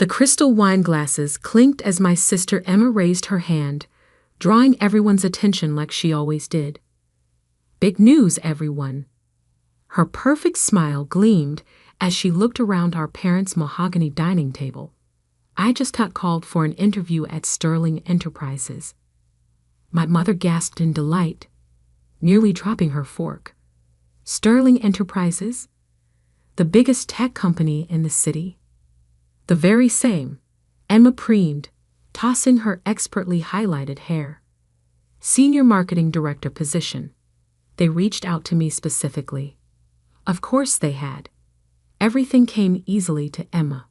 The crystal wine glasses clinked as my sister Emma raised her hand, drawing everyone's attention like she always did. "Big news, everyone." Her perfect smile gleamed as she looked around our parents' mahogany dining table. "I just got called for an interview at Sterling Enterprises." My mother gasped in delight, nearly dropping her fork. "Sterling Enterprises? The biggest tech company in the city?" "The very same," Emma preemed, tossing her expertly highlighted hair. "Senior marketing director position. They reached out to me specifically." Of course they had. Everything came easily to Emma.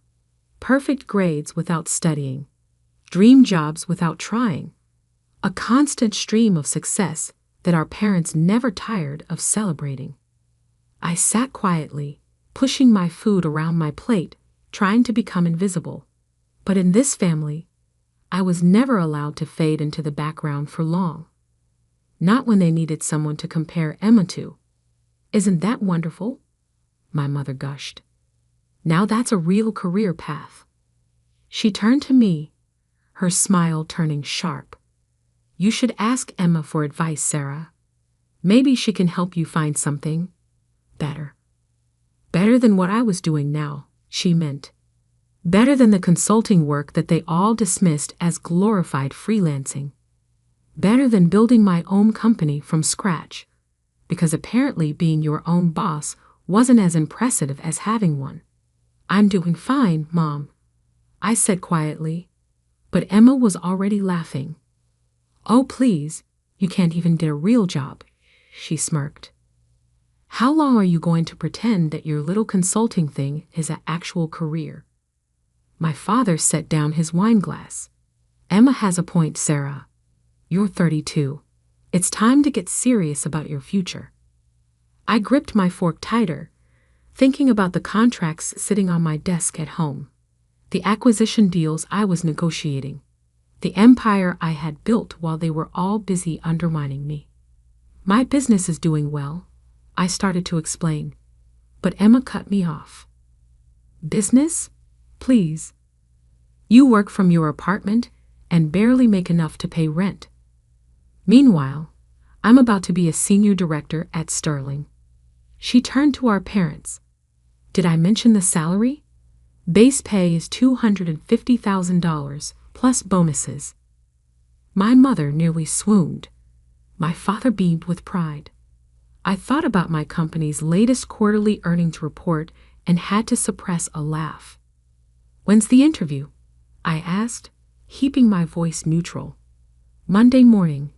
Perfect grades without studying. Dream jobs without trying. A constant stream of success that our parents never tired of celebrating. I sat quietly, pushing my food around my plate, trying to become invisible. But in this family, I was never allowed to fade into the background for long. Not when they needed someone to compare Emma to. "Isn't that wonderful?" my mother gushed. "Now that's a real career path." She turned to me, her smile turning sharp. "You should ask Emma for advice, Sarah. Maybe she can help you find something better." Better than what I was doing now, she meant. Better than the consulting work that they all dismissed as glorified freelancing. Better than building my own company from scratch, because apparently being your own boss wasn't as impressive as having one. "I'm doing fine, Mom," I said quietly, but Emma was already laughing. "Oh, please, you can't even get a real job," she smirked. "How long are you going to pretend that your little consulting thing is an actual career?" My father set down his wine glass. "Emma has a point, Sarah. You're 32. It's time to get serious about your future." I gripped my fork tighter, thinking about the contracts sitting on my desk at home, the acquisition deals I was negotiating, the empire I had built while they were all busy undermining me. "My business is doing well," I started to explain, but Emma cut me off. "Business? Please. You work from your apartment and barely make enough to pay rent. Meanwhile, I'm about to be a senior director at Sterling." She turned to our parents. "Did I mention the salary? Base pay is $250,000 plus bonuses." My mother nearly swooned. My father beamed with pride. I thought about my company's latest quarterly earnings report and had to suppress a laugh. "When's the interview?" I asked, keeping my voice neutral. "Monday morning,"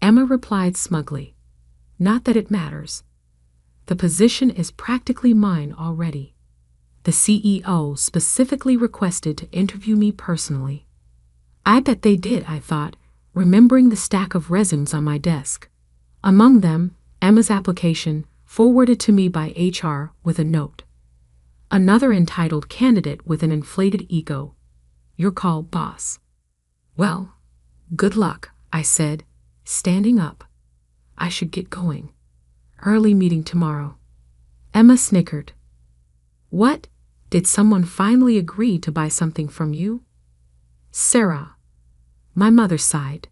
Emma replied smugly. "Not that it matters. The position is practically mine already. The CEO specifically requested to interview me personally." I bet they did, I thought, remembering the stack of resumes on my desk. Among them, Emma's application, forwarded to me by HR with a note. Another entitled candidate with an inflated ego. "Your call, boss." "Well, good luck," I said, standing up. "I should get going. Early meeting tomorrow." Emma snickered. "What? Did someone finally agree to buy something from you?" "Sarah," my mother sighed.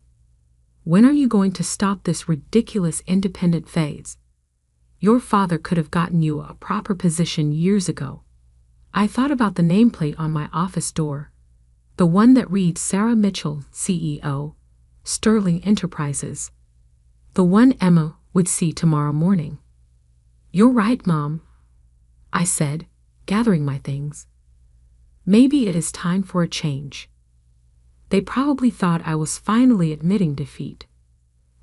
"When are you going to stop this ridiculous independent phase? Your father could have gotten you a proper position years ago." I thought about the nameplate on my office door, the one that reads Sarah Mitchell, CEO, Sterling Enterprises, the one Emma would see tomorrow morning. "You're right, Mom," I said, gathering my things. Maybe it is time for a change. They probably thought I was finally admitting defeat.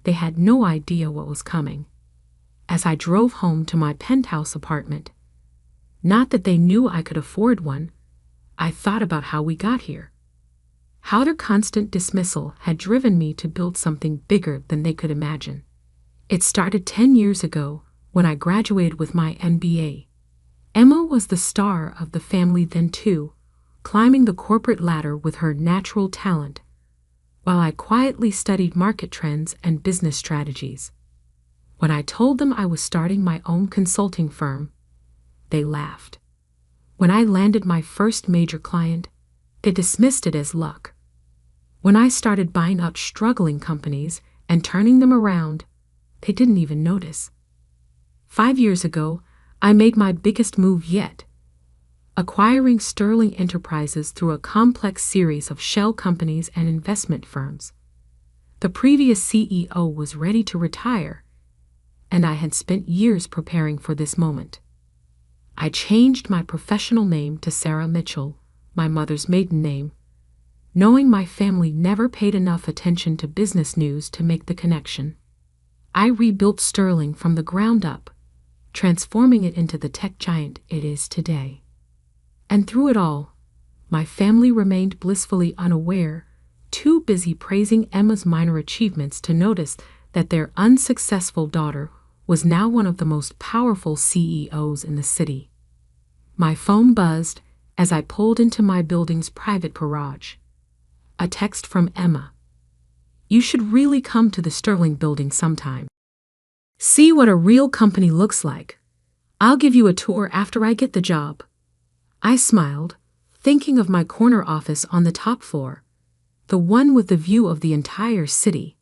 They had no idea what was coming. As I drove home to my penthouse apartment, not that they knew I could afford one, I thought about how we got here. How their constant dismissal had driven me to build something bigger than they could imagine. It started 10 years ago when I graduated with my MBA. Emma was the star of the family then too, climbing the corporate ladder with her natural talent, while I quietly studied market trends and business strategies. When I told them I was starting my own consulting firm, they laughed. When I landed my first major client, They dismissed it as luck. When I started buying up struggling companies and turning them around, they didn't even notice. 5 years ago, I made my biggest move yet, acquiring Sterling Enterprises through a complex series of shell companies and investment firms. The previous CEO was ready to retire, and I had spent years preparing for this moment. I changed my professional name to Sarah Mitchell, my mother's maiden name, knowing my family never paid enough attention to business news to make the connection. I rebuilt Sterling from the ground up, transforming it into the tech giant it is today. And through it all, my family remained blissfully unaware, too busy praising Emma's minor achievements to notice that their unsuccessful daughter was now one of the most powerful CEOs in the city. My phone buzzed as I pulled into my building's private garage. A text from Emma. "You should really come to the Sterling building sometime. See what a real company looks like. I'll give you a tour after I get the job." I smiled, thinking of my corner office on the top floor, the one with the view of the entire city,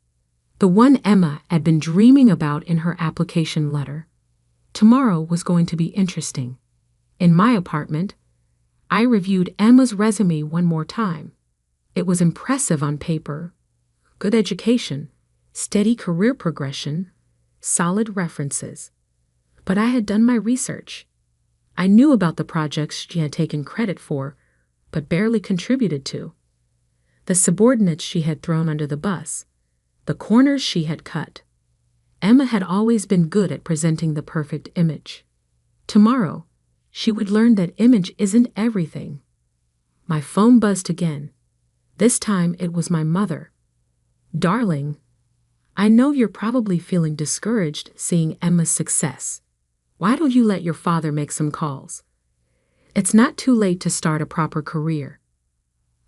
the one Emma had been dreaming about in her application letter. Tomorrow was going to be interesting. In my apartment, I reviewed Emma's resume one more time. It was impressive on paper. Good education, steady career progression, solid references. But I had done my research. I knew about the projects she had taken credit for, but barely contributed to. The subordinates she had thrown under the bus. The corners she had cut. Emma had always been good at presenting the perfect image. Tomorrow, she would learn that image isn't everything. My phone buzzed again. This time it was my mother. "Darling, I know you're probably feeling discouraged seeing Emma's success. Why don't you let your father make some calls? It's not too late to start a proper career."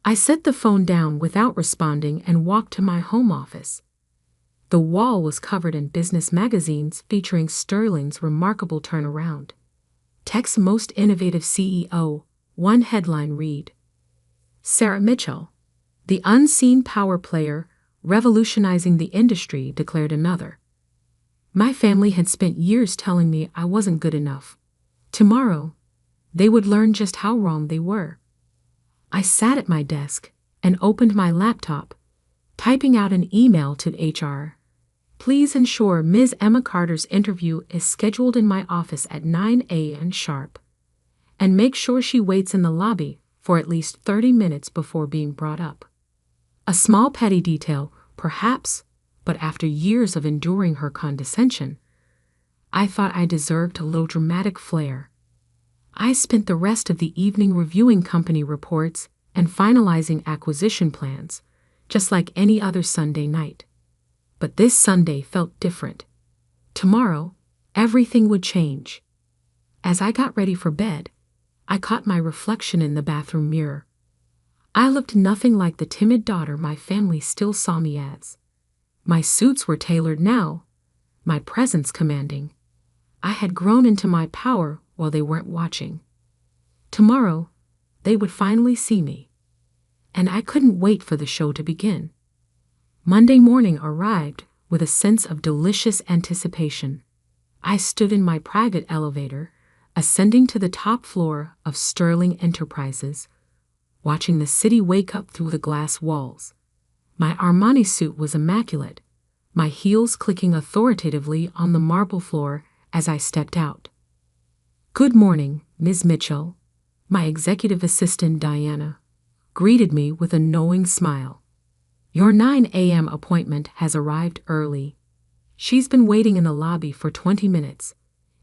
I set the phone down without responding and walked to my home office. The wall was covered in business magazines featuring Sterling's remarkable turnaround. Tech's most innovative CEO, one headline read, "Sarah Mitchell, the unseen power player revolutionizing the industry," declared another. My family had spent years telling me I wasn't good enough. Tomorrow, they would learn just how wrong they were. I sat at my desk and opened my laptop, typing out an email to HR. "Please ensure Ms. Emma Carter's interview is scheduled in my office at 9 a.m. sharp. And make sure she waits in the lobby for at least 30 minutes before being brought up." A small petty detail, perhaps, but after years of enduring her condescension, I thought I deserved a little dramatic flair. I spent the rest of the evening reviewing company reports and finalizing acquisition plans, just like any other Sunday night. But this Sunday felt different. Tomorrow, everything would change. As I got ready for bed, I caught my reflection in the bathroom mirror. I looked nothing like the timid daughter my family still saw me as. My suits were tailored now, my presence commanding. I had grown into my power while they weren't watching. Tomorrow, they would finally see me. And I couldn't wait for the show to begin. Monday morning arrived with a sense of delicious anticipation. I stood in my private elevator, ascending to the top floor of Sterling Enterprises, watching the city wake up through the glass walls. My Armani suit was immaculate, my heels clicking authoritatively on the marble floor as I stepped out. "Good morning, Ms. Mitchell," my executive assistant Diana greeted me with a knowing smile. "Your 9 a.m. appointment has arrived early." She's been waiting in the lobby for 20 minutes,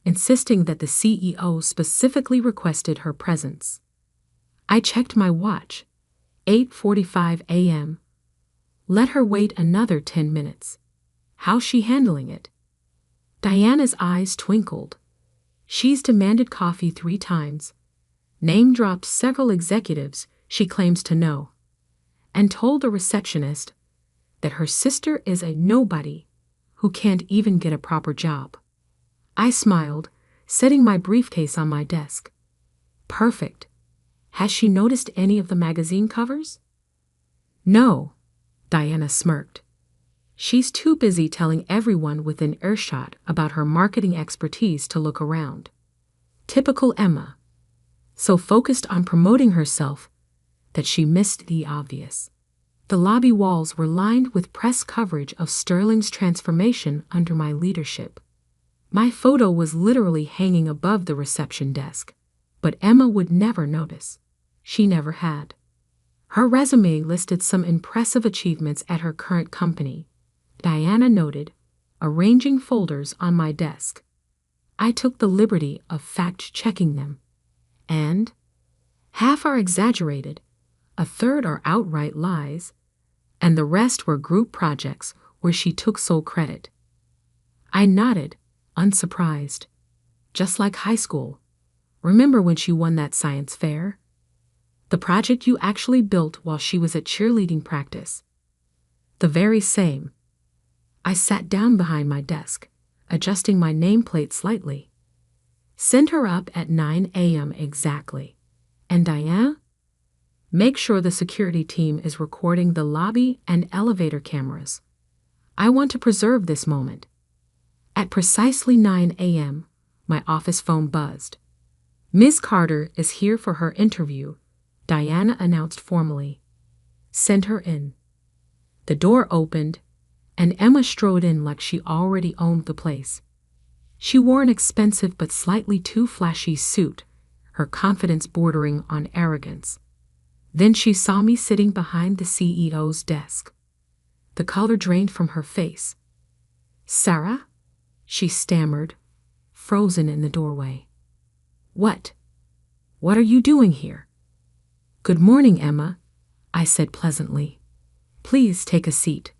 insisting that the CEO specifically requested her presence. I checked my watch. 8:45 a.m. Let her wait another 10 minutes. How's she handling it? Diana's eyes twinkled. She's demanded coffee 3 times, name-dropped several executives she claims to know, and told the receptionist that her sister is a nobody who can't even get a proper job. I smiled, setting my briefcase on my desk. Perfect. Has she noticed any of the magazine covers? No, Diana smirked. She's too busy telling everyone within earshot about her marketing expertise to look around. Typical Emma. So focused on promoting herself that she missed the obvious. The lobby walls were lined with press coverage of Sterling's transformation under my leadership. My photo was literally hanging above the reception desk, but Emma would never notice. She never had. Her resume listed some impressive achievements at her current company, Diana noted, arranging folders on my desk. I took the liberty of fact-checking them. And half are exaggerated, a third are outright lies, and the rest were group projects where she took sole credit. I nodded, unsurprised. Just like high school. Remember when she won that science fair? The project you actually built while she was at cheerleading practice. The very same. I sat down behind my desk, adjusting my nameplate slightly. Send her up at 9 a.m. exactly. And Diana? Make sure the security team is recording the lobby and elevator cameras. I want to preserve this moment. At precisely 9 a.m., my office phone buzzed. Ms. Carter is here for her interview, Diana announced formally. Send her in. The door opened, and Emma strode in like she already owned the place. She wore an expensive but slightly too flashy suit, her confidence bordering on arrogance. Then she saw me sitting behind the CEO's desk. The color drained from her face. Sarah? She stammered, frozen in the doorway. What? What are you doing here? Good morning, Emma, I said pleasantly. Please take a seat.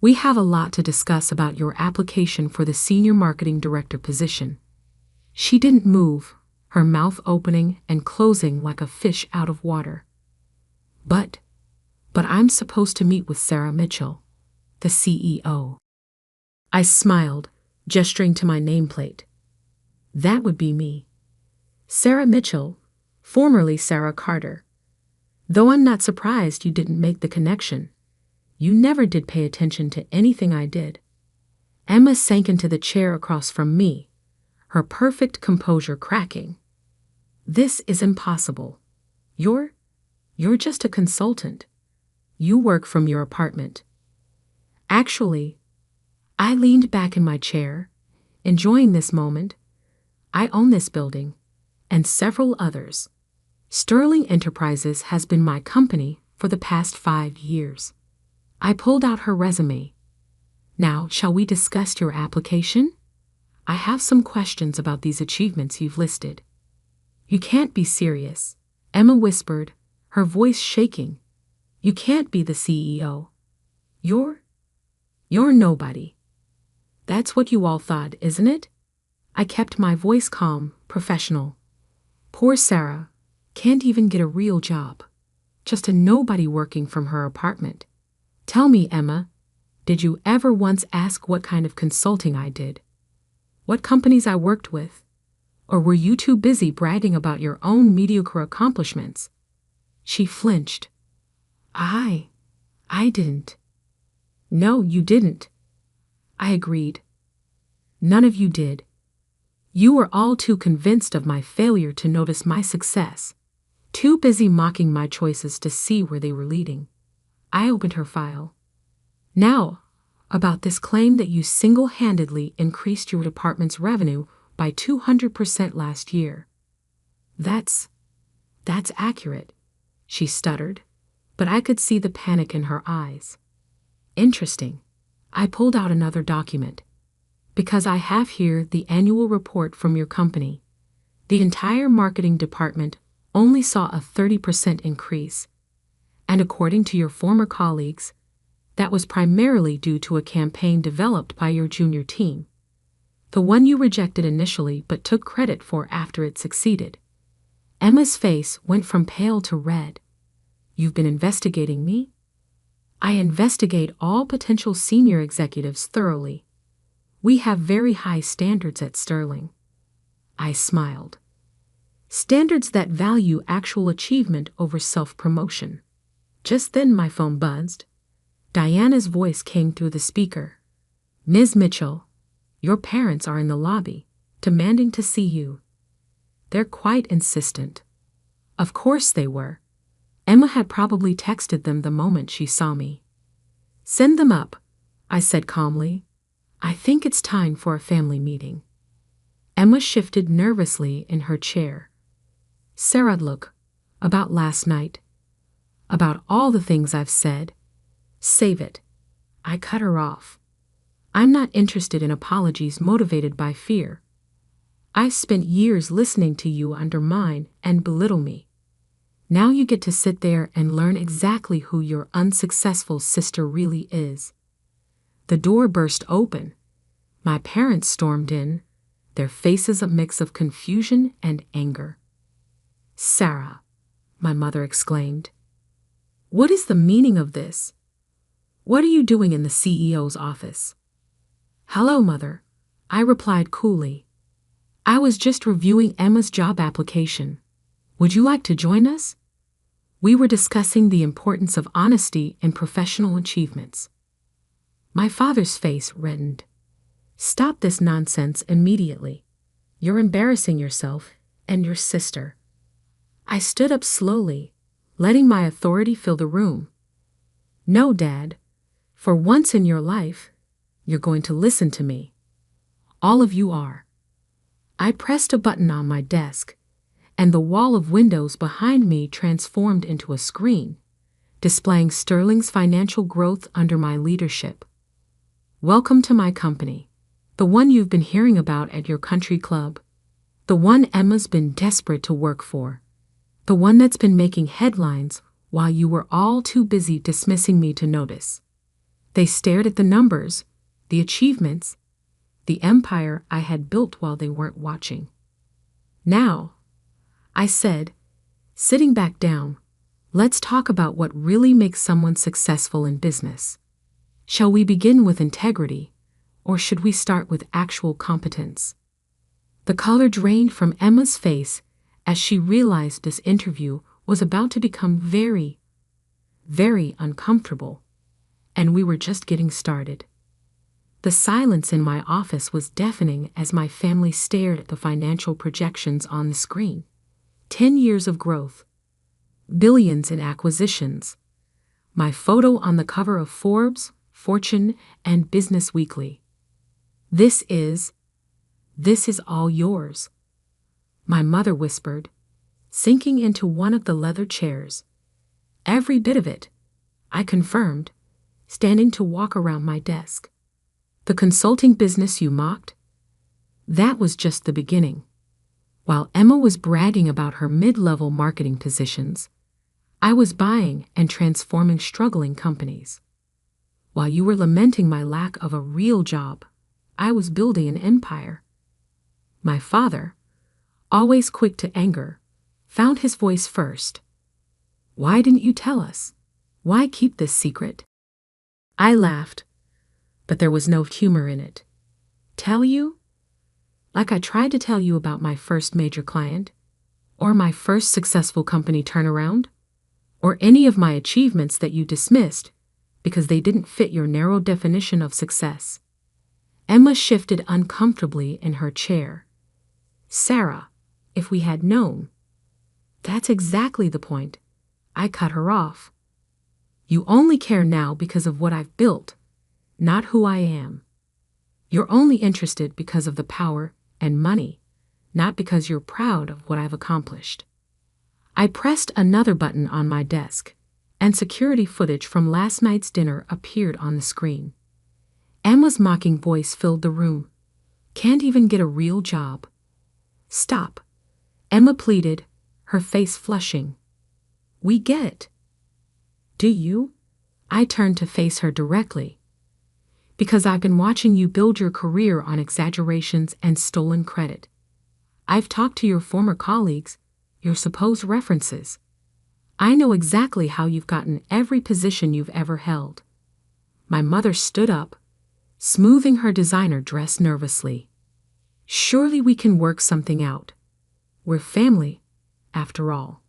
We have a lot to discuss about your application for the Senior Marketing Director position. She didn't move, her mouth opening and closing like a fish out of water. But I'm supposed to meet with Sarah Mitchell, the CEO. I smiled, gesturing to my nameplate. That would be me. Sarah Mitchell, formerly Sarah Carter. Though I'm not surprised you didn't make the connection. You never did pay attention to anything I did. Emma sank into the chair across from me, her perfect composure cracking. This is impossible. You're just a consultant. You work from your apartment. Actually, I leaned back in my chair, enjoying this moment. I own this building, and several others. Sterling Enterprises has been my company for the past 5 years. I pulled out her resume. Now, shall we discuss your application? I have some questions about these achievements you've listed. You can't be serious, Emma whispered, her voice shaking. You can't be the CEO. You're nobody. That's what you all thought, isn't it? I kept my voice calm, professional. Poor Sarah can't even get a real job. Just a nobody working from her apartment. Tell me, Emma, did you ever once ask what kind of consulting I did? What companies I worked with? Or were you too busy bragging about your own mediocre accomplishments? She flinched. I didn't. No, you didn't. I agreed. None of you did. You were all too convinced of my failure to notice my success, too busy mocking my choices to see where they were leading. I opened her file. Now, about this claim that you single-handedly increased your department's revenue by 200% last year. That's accurate, she stuttered, but I could see the panic in her eyes. Interesting. I pulled out another document. Because I have here the annual report from your company. The entire marketing department only saw a 30% increase. And according to your former colleagues, that was primarily due to a campaign developed by your junior team. The one you rejected initially but took credit for after it succeeded. Emma's face went from pale to red. You've been investigating me? I investigate all potential senior executives thoroughly. We have very high standards at Sterling. I smiled. Standards that value actual achievement over self-promotion. Just then my phone buzzed. Diana's voice came through the speaker. "Ms. Mitchell, your parents are in the lobby, demanding to see you." They're quite insistent. Of course they were. Emma had probably texted them the moment she saw me. "Send them up," I said calmly. "I think it's time for a family meeting." Emma shifted nervously in her chair. "Sarah, look, about last night. About all the things I've said. Save it." I cut her off. "I'm not interested in apologies motivated by fear. I've spent years listening to you undermine and belittle me. Now you get to sit there and learn exactly who your unsuccessful sister really is." The door burst open. My parents stormed in, their faces a mix of confusion and anger. "Sarah," my mother exclaimed, "what is the meaning of this? What are you doing in the CEO's office?" "Hello, Mother," I replied coolly. "I was just reviewing Emma's job application. Would you like to join us?" We were discussing the importance of honesty in professional achievements. My father's face reddened. "Stop this nonsense immediately. You're embarrassing yourself and your sister." I stood up slowly, letting my authority fill the room. "No, Dad. For once in your life, you're going to listen to me. All of you are." I pressed a button on my desk, and the wall of windows behind me transformed into a screen, displaying Sterling's financial growth under my leadership. "Welcome to my company, the one you've been hearing about at your country club, the one Emma's been desperate to work for, the one that's been making headlines while you were all too busy dismissing me to notice." They stared at the numbers, the achievements, the empire I had built while they weren't watching. "Now," I said, sitting back down, "let's talk about what really makes someone successful in business. Shall we begin with integrity, or should we start with actual competence?" The color drained from Emma's face as she realized this interview was about to become very, very uncomfortable, and we were just getting started. The silence in my office was deafening as my family stared at the financial projections on the screen. 10 years of growth, billions in acquisitions, my photo on the cover of Forbes, Fortune, and Business Weekly. This is all yours," my mother whispered, sinking into one of the leather chairs. "Every bit of it," I confirmed, standing to walk around my desk. "The consulting business you mocked? That was just the beginning. While Emma was bragging about her mid-level marketing positions, I was buying and transforming struggling companies. While you were lamenting my lack of a real job, I was building an empire." My father, always quick to anger, found his voice first. "Why didn't you tell us? Why keep this secret?" I laughed, but there was no humor in it. "Tell you? Like I tried to tell you about my first major client, or my first successful company turnaround, or any of my achievements that you dismissed because they didn't fit your narrow definition of success." Emma shifted uncomfortably in her chair. "Sarah, if we had known." "That's exactly the point." I cut her off. "You only care now because of what I've built, not who I am. You're only interested because of the power and money, not because you're proud of what I've accomplished." I pressed another button on my desk, and security footage from last night's dinner appeared on the screen. Emma's mocking voice filled the room. "Can't even get a real job." "Stop," Emma pleaded, her face flushing. "We get it." "Do you?" I turned to face her directly. "Because I've been watching you build your career on exaggerations and stolen credit. I've talked to your former colleagues, your supposed references. I know exactly how you've gotten every position you've ever held." My mother stood up, smoothing her designer dress nervously. "Surely we can work something out. We're family, after all.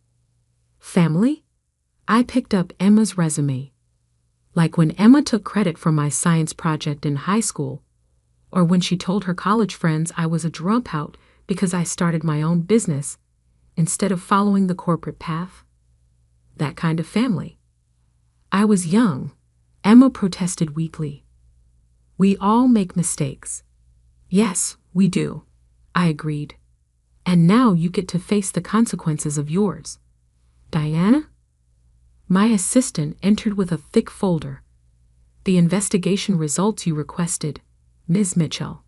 Family? I picked up Emma's resume. Like when Emma took credit for my science project in high school, or when she told her college friends I was a dropout because I started my own business instead of following the corporate path. That kind of family. I was young, Emma protested weakly. We all make mistakes. Yes, we do, I agreed. And now you get to face the consequences of yours. Diana? My assistant entered with a thick folder. The investigation results you requested, Ms. Mitchell.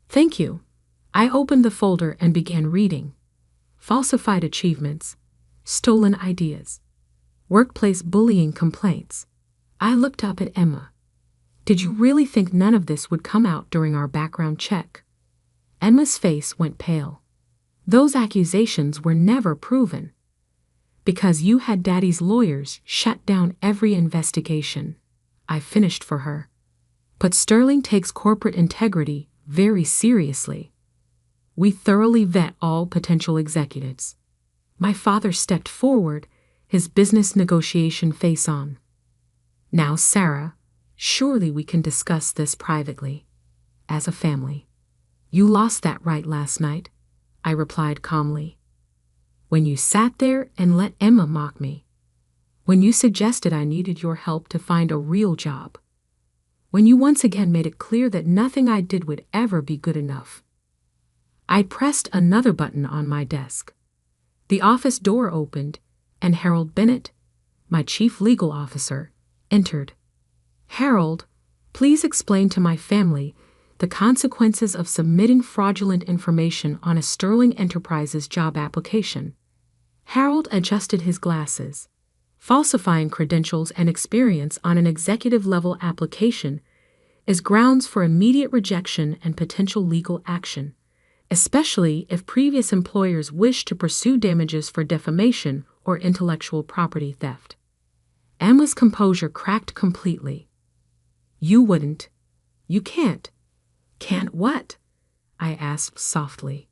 Thank you. I opened the folder and began reading. Falsified achievements, stolen ideas, workplace bullying complaints. I looked up at Emma. Did you really think none of this would come out during our background check? Emma's face went pale. Those accusations were never proven. Because you had Daddy's lawyers shut down every investigation, I finished for her. But Sterling takes corporate integrity very seriously. We thoroughly vet all potential executives. My father stepped forward, his business negotiation face on. Now, Sarah, surely we can discuss this privately, as a family. You lost that right last night, I replied calmly. When you sat there and let Emma mock me. When you suggested I needed your help to find a real job. When you once again made it clear that nothing I did would ever be good enough. I pressed another button on my desk. The office door opened, and Harold Bennett, my chief legal officer, entered. Harold, please explain to my family the consequences of submitting fraudulent information on a Sterling Enterprises job application. Harold adjusted his glasses. Falsifying credentials and experience on an executive-level application is grounds for immediate rejection and potential legal action, especially if previous employers wish to pursue damages for defamation or intellectual property theft. Emma's composure cracked completely. You wouldn't. You can't. Can't what? I asked softly.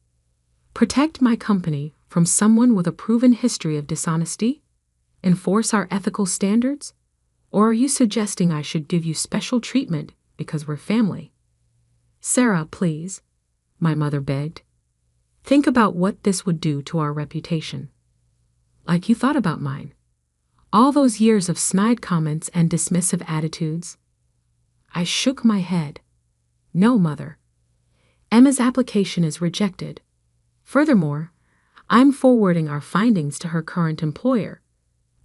Protect my company from someone with a proven history of dishonesty? Enforce our ethical standards? Or are you suggesting I should give you special treatment because we're family? Sarah, please, my mother begged. Think about what this would do to our reputation. Like you thought about mine. All those years of snide comments and dismissive attitudes. I shook my head. No, Mother. Emma's application is rejected. Furthermore, I'm forwarding our findings to her current employer.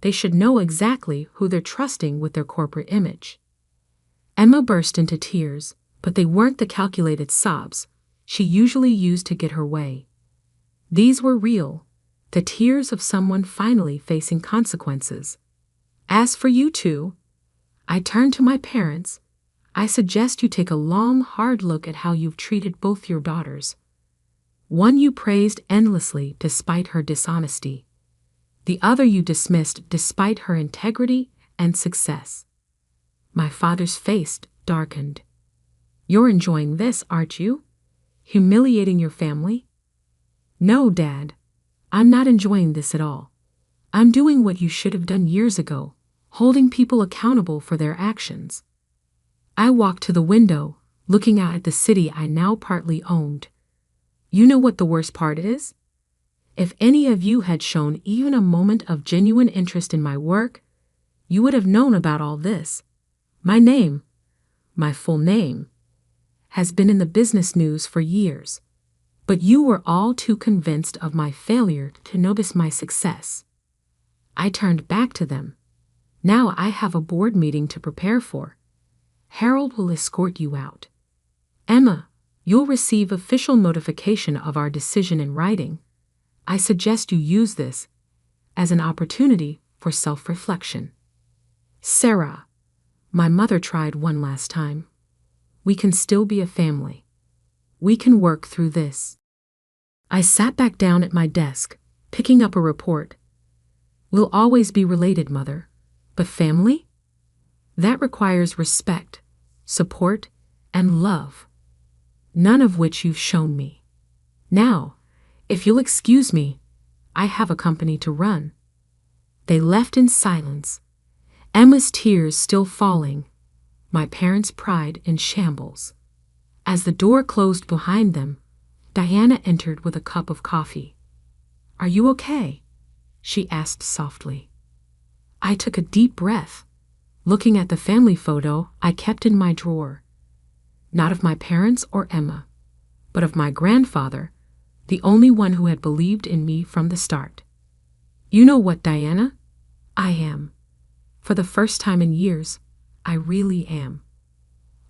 They should know exactly who they're trusting with their corporate image. Emma burst into tears, but they weren't the calculated sobs she usually used to get her way. These were real, the tears of someone finally facing consequences. As for you two, I turned to my parents. I suggest you take a long, hard look at how you've treated both your daughters. One you praised endlessly despite her dishonesty. The other you dismissed despite her integrity and success. My father's face darkened. You're enjoying this, aren't you? Humiliating your family? No, Dad. I'm not enjoying this at all. I'm doing what you should have done years ago, holding people accountable for their actions. I walked to the window, looking out at the city I now partly owned. You know what the worst part is? If any of you had shown even a moment of genuine interest in my work, you would have known about all this. My name, my full name, has been in the business news for years. But you were all too convinced of my failure to notice my success. I turned back to them. Now I have a board meeting to prepare for. Harold will escort you out. Emma, you'll receive official notification of our decision in writing. I suggest you use this as an opportunity for self-reflection. Sarah, my mother tried one last time. We can still be a family. We can work through this. I sat back down at my desk, picking up a report. We'll always be related, Mother, but family? That requires respect, support, and love. None of which you've shown me. Now, if you'll excuse me, I have a company to run." They left in silence, Emma's tears still falling, my parents' pride in shambles. As the door closed behind them, Diana entered with a cup of coffee. "Are you okay?" she asked softly. I took a deep breath, looking at the family photo I kept in my drawer. Not of my parents or Emma, but of my grandfather, the only one who had believed in me from the start. "You know what, Diana? I am. For the first time in years, I really am."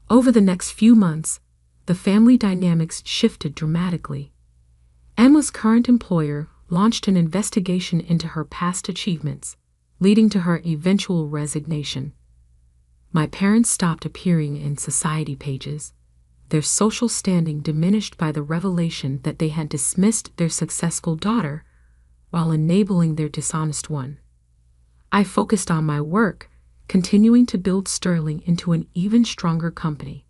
Over the next few months, the family dynamics shifted dramatically. Emma's current employer launched an investigation into her past achievements, leading to her eventual resignation. My parents stopped appearing in society pages, their social standing diminished by the revelation that they had dismissed their successful daughter while enabling their dishonest one. I focused on my work, continuing to build Sterling into an even stronger company.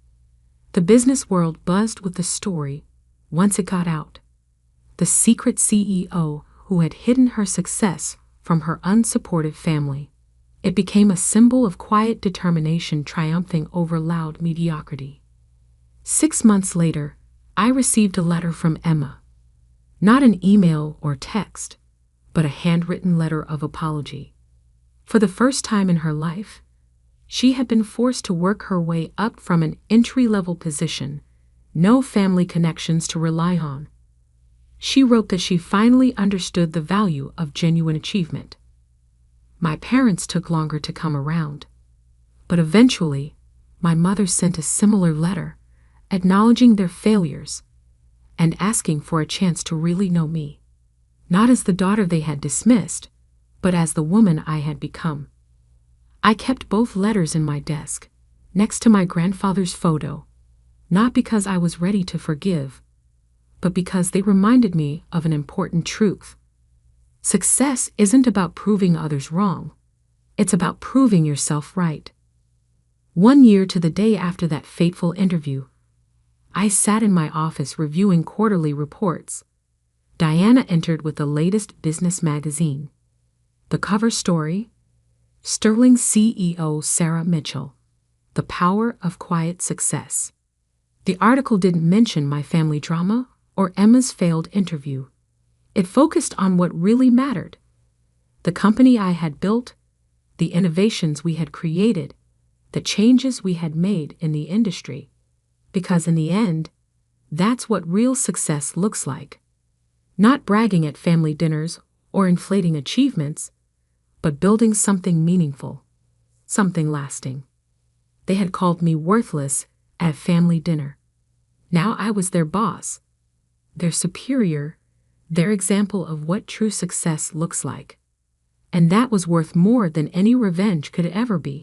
The business world buzzed with the story once it got out. The secret CEO who had hidden her success from her unsupportive family. It became a symbol of quiet determination triumphing over loud mediocrity. 6 months later, I received a letter from Emma. Not an email or text, but a handwritten letter of apology. For the first time in her life, she had been forced to work her way up from an entry-level position, no family connections to rely on. She wrote that she finally understood the value of genuine achievement. My parents took longer to come around, but eventually, my mother sent a similar letter, acknowledging their failures and asking for a chance to really know me, not as the daughter they had dismissed, but as the woman I had become. I kept both letters in my desk, next to my grandfather's photo, not because I was ready to forgive, but because they reminded me of an important truth. Success isn't about proving others wrong. It's about proving yourself right. 1 year to the day after that fateful interview, I sat in my office reviewing quarterly reports. Diana entered with the latest business magazine. The cover story, Sterling CEO Sarah Mitchell, The Power of Quiet Success. The article didn't mention my family drama or Emma's failed interview. It focused on what really mattered: the company I had built, the innovations we had created, the changes we had made in the industry. Because in the end, that's what real success looks like. Not bragging at family dinners or inflating achievements, but building something meaningful, something lasting. They had called me worthless at family dinner. Now I was their boss, their superior, their example of what true success looks like. And that was worth more than any revenge could ever be.